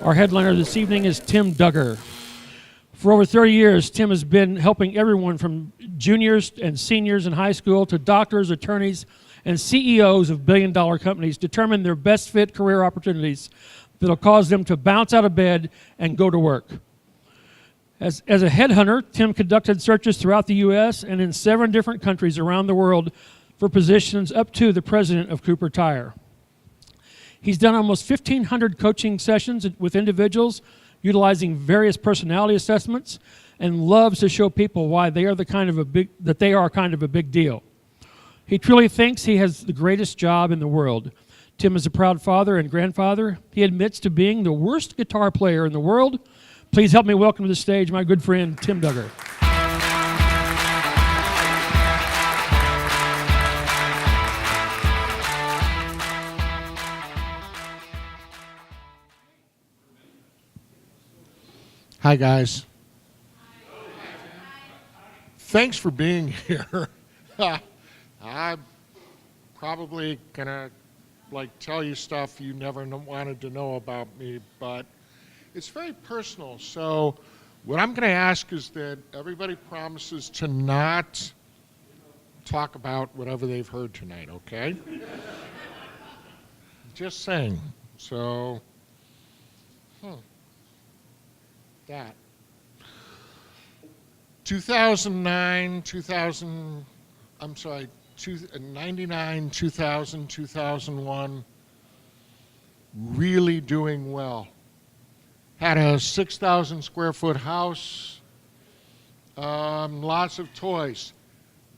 Our headliner this evening is Tim Duggar. For over 30 years, Tim has been helping everyone from juniors and seniors in high school to doctors, attorneys, and CEOs of billion-dollar companies determine their best fit career opportunities that will cause them to bounce out of bed and go to work. As a headhunter, Tim conducted searches throughout the U.S. and in 7 different countries around the world for positions up to the president of Cooper Tire. He's done almost 1,500 coaching sessions with individuals utilizing various personality assessments and loves to show people why they are kind of a big deal. He truly thinks he has the greatest job in the world. Tim is a proud father and grandfather. He admits to being the worst guitar player in the world. Please help me welcome to the stage my good friend, Tim Duggar. Hi, guys. Thanks for being here. I'm probably gonna tell you stuff you never wanted to know about me, but it's very personal. So what I'm gonna ask is that everybody promises to not talk about whatever they've heard tonight, okay? Just saying. So, that. 99, 2000, 2001, really doing well. Had a 6,000 square foot house, lots of toys.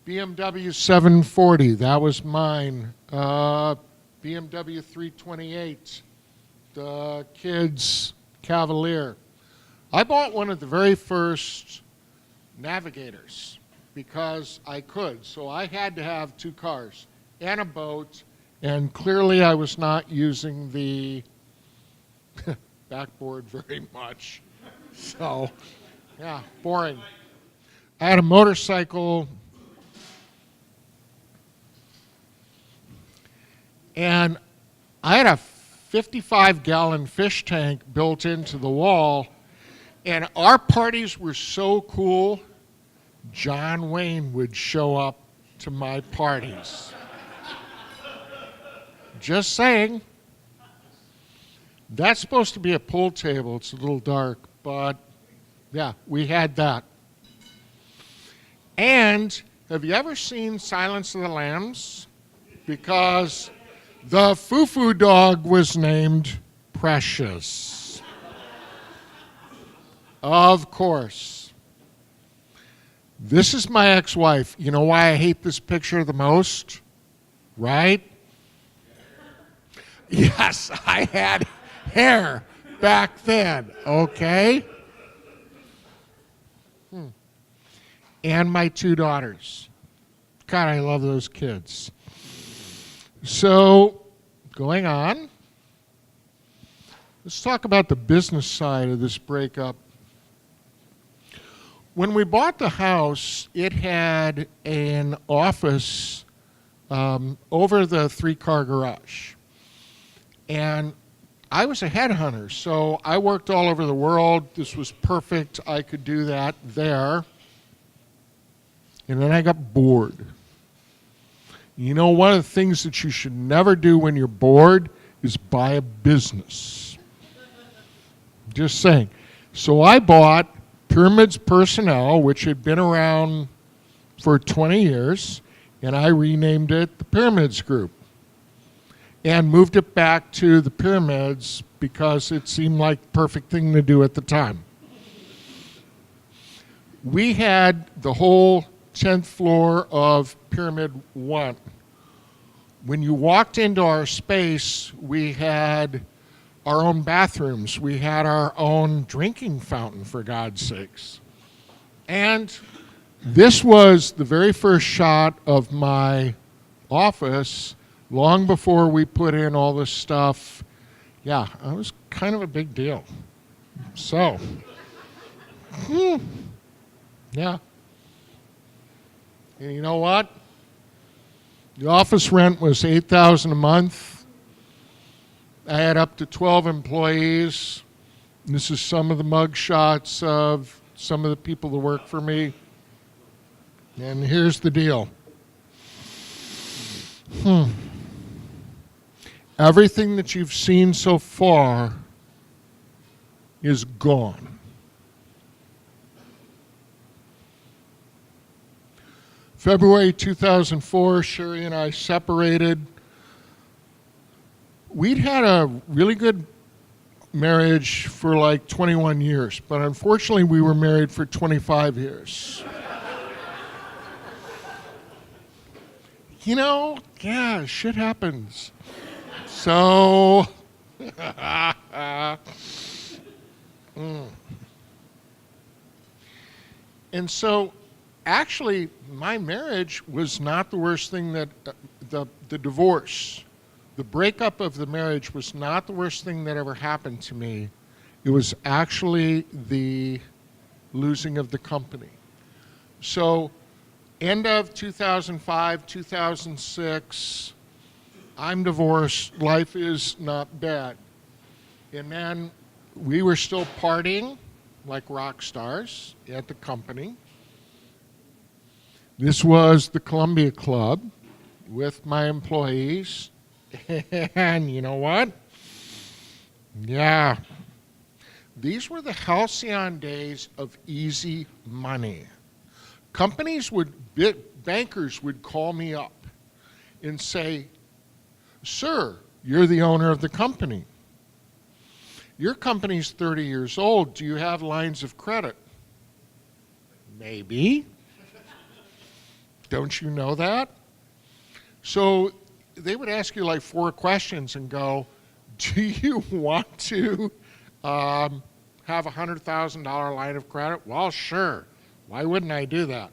BMW 740, that was mine. BMW 328, the kids' Cavalier. I bought one of the very first Navigators because I could. So I had to have 2 cars and a boat, and clearly I was not using the backboard very much. So, yeah, boring. I had a motorcycle, and I had a 55-gallon fish tank built into the wall. And our parties were so cool, John Wayne would show up to my parties. Just saying. That's supposed to be a pool table. It's a little dark, but yeah, we had that. And have you ever seen Silence of the Lambs? Because the foo-foo dog was named Precious. Of course. This is my ex-wife. You know why I hate this picture the most? Right? Yes, I had hair back then, okay? And my 2 daughters. God, I love those kids. So, going on, let's talk about the business side of this breakup. When we bought the house, it had an office over the 3-car garage. And I was a headhunter, so I worked all over the world. This was perfect. I could do that there. And then I got bored. You know, one of the things that you should never do when you're bored is buy a business. Just saying. So I bought Pyramids Personnel, which had been around for 20 years, and I renamed it the Pyramids Group and moved it back to the Pyramids because it seemed like the perfect thing to do at the time. We had the whole 10th floor of Pyramid 1. When you walked into our space, we had our own bathrooms. We had our own drinking fountain, for God's sakes. And this was the very first shot of my office long before we put in all this stuff. Yeah, it was kind of a big deal. So, yeah. And you know what? The office rent was $8,000 a month. I had up to 12 employees. This is some of the mug shots of some of the people that work for me. And here's the deal. Everything that you've seen so far is gone. February 2004, Sherry and I separated. We'd had a really good marriage for like 21 years, but unfortunately we were married for 25 years. You know, yeah, shit happens. So, and so actually my marriage was not the worst thing that, the divorce, the breakup of the marriage was not the worst thing that ever happened to me. It was actually the losing of the company. So end of 2005, 2006, I'm divorced, life is not bad. And then we were still partying like rock stars at the company. This was the Columbia Club with my employees. And you know what? Yeah. These were the halcyon days of easy money. Bankers would call me up and say, "Sir, you're the owner of the company. Your company's 30 years old. Do you have lines of credit?" Maybe. Don't you know that? So they would ask you like 4 questions and go, "Do you want to have a $100,000 line of credit?" Well, sure. Why wouldn't I do that?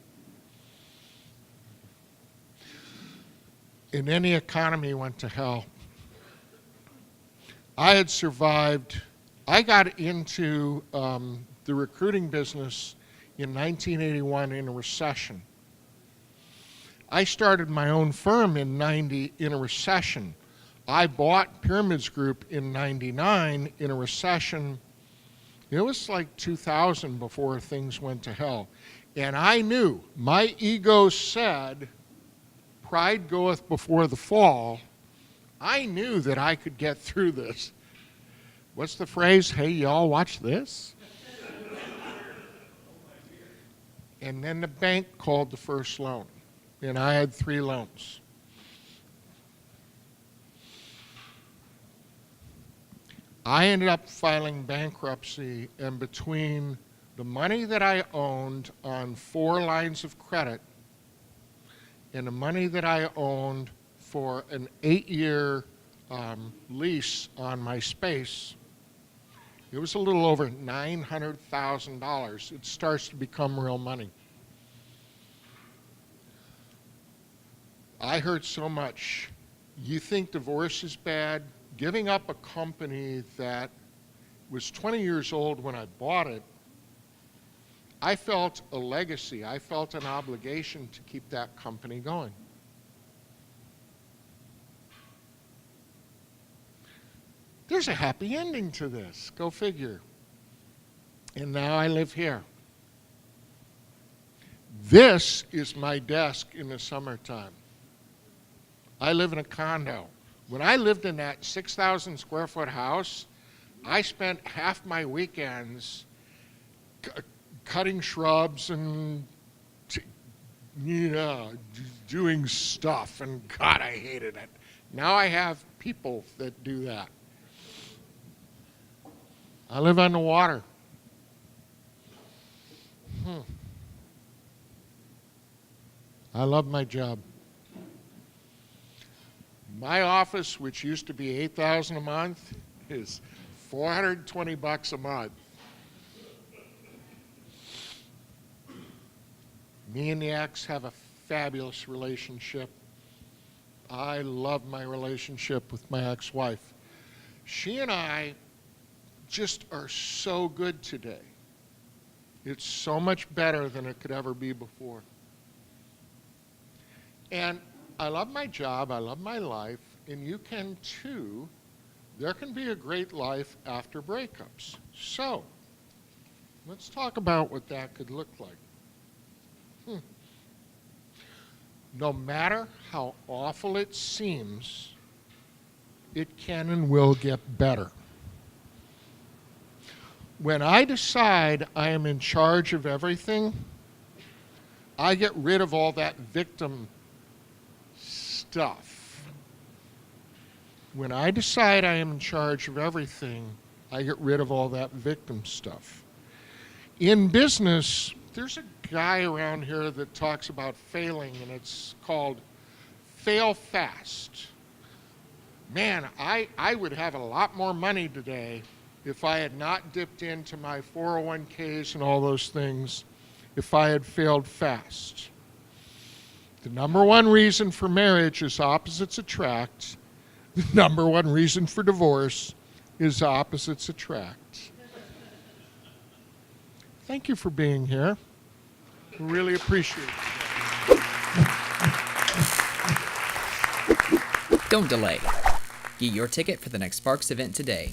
And then the economy went to hell. I had survived. I got into the recruiting business in 1981 in a recession. I started my own firm in '90 in a recession. I bought Pyramids Group in '99 in a recession. It was like 2000 before things went to hell. And I knew, my ego said, pride goeth before the fall. I knew that I could get through this. What's the phrase? Hey, y'all, watch this. And then the bank called the first loan. And I had 3 loans. I ended up filing bankruptcy, and between the money that I owned on 4 lines of credit and the money that I owned for an 8-year lease on my space, it was a little over $900,000. It starts to become real money. I heard so much. You think divorce is bad? Giving up a company that was 20 years old when I bought it, I felt a legacy. I felt an obligation to keep that company going. There's a happy ending to this. Go figure. And now I live here. This is my desk in the summertime. I live in a condo. When I lived in that 6,000 square foot house, I spent half my weekends cutting shrubs and doing stuff, and God, I hated it. Now I have people that do that. I live on the water. I love my job. My office, which used to be $8,000 a month, is $420 a month. Me and the ex have a fabulous relationship. I love my relationship with my ex-wife. She and I just are so good today. It's so much better than it could ever be before. And I love my job, I love my life, and you can too, there can be a great life after breakups. So, let's talk about what that could look like. No matter how awful it seems, it can and will get better. When I decide I am in charge of everything, I get rid of all that victim stuff. When I decide I am in charge of everything, I get rid of all that victim stuff. In business, there's a guy around here that talks about failing, and it's called fail fast. Man, I would have a lot more money today if I had not dipped into my 401ks and all those things, if I had failed fast. The number one reason for marriage is opposites attract. The number one reason for divorce is opposites attract. Thank you for being here. Really appreciate it. Don't delay. Get your ticket for the next Sparks event today.